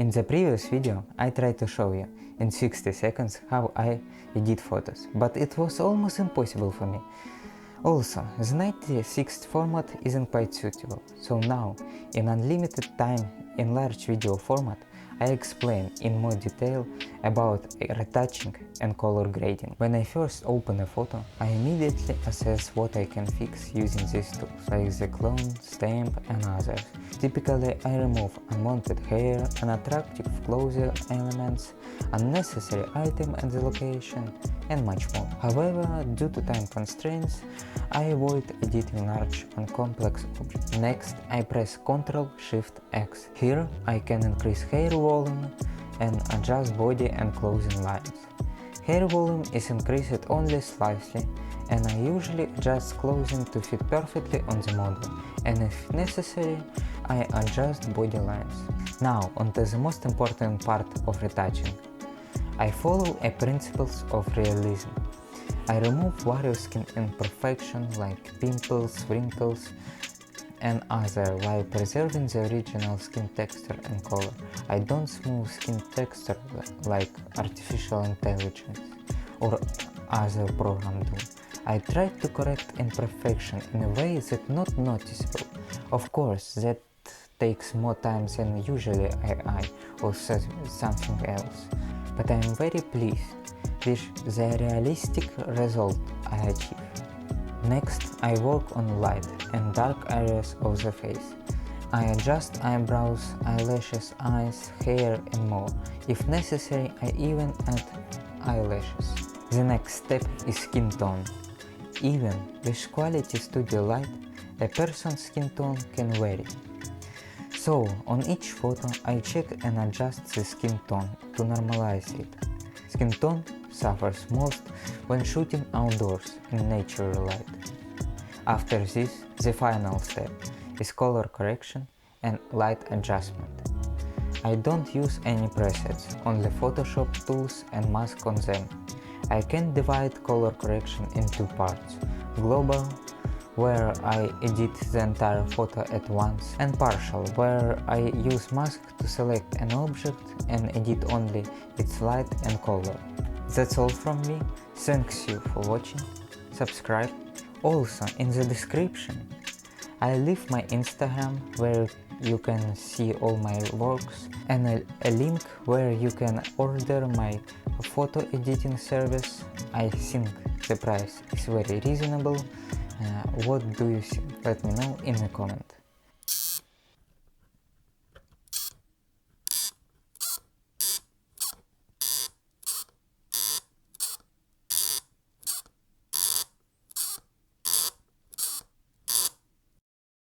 In the previous video I tried to show you in 60 seconds how I edit photos, but it was almost impossible for me. Also, the 96 format isn't quite suitable, so now, in unlimited time in large video format, I explain in more detail about retouching and color grading. When I first open a photo, I immediately assess what I can fix using these tools, like the clone, stamp and others. Typically, I remove unwanted hair, unattractive closer elements, unnecessary item at the location, and much more. However, due to time constraints, I avoid editing large and complex objects. Next, I press Ctrl-Shift-X. Here, I can increase hair volume and adjust body and clothing lines. Hair volume is increased only slightly, and I usually adjust clothing to fit perfectly on the model, and if necessary, I adjust body lines. Now, onto the most important part of retouching. I follow a principles of realism. I remove various skin imperfections like pimples, wrinkles, and other, while preserving the original skin texture and color. I don't smooth skin texture like artificial intelligence or other program do. I try to correct imperfection in a way that's not noticeable. Of course, that takes more time than usually AI or something else, but I am very pleased with the realistic result I achieve. Next, I work on light and dark areas of the face. I adjust eyebrows, eyelashes, eyes, hair and more. If necessary, I even add eyelashes. The next step is skin tone. Even with quality studio light, a person's skin tone can vary. So, on each photo, I check and adjust the skin tone to normalize it. Skin tone suffers most when shooting outdoors in natural light. After this, the final step is color correction and light adjustment. I don't use any presets, only Photoshop tools and mask on them. I can divide color correction in two parts: global, where I edit the entire photo at once, and partial, where I use mask to select an object and edit only its light and color. That's all from me. Thanks you for watching. Subscribe. Also, in the description I leave my Instagram where you can see all my works, and a link where you can order my photo editing service. I think the price is very reasonable. What do you think? Let me know in a comment.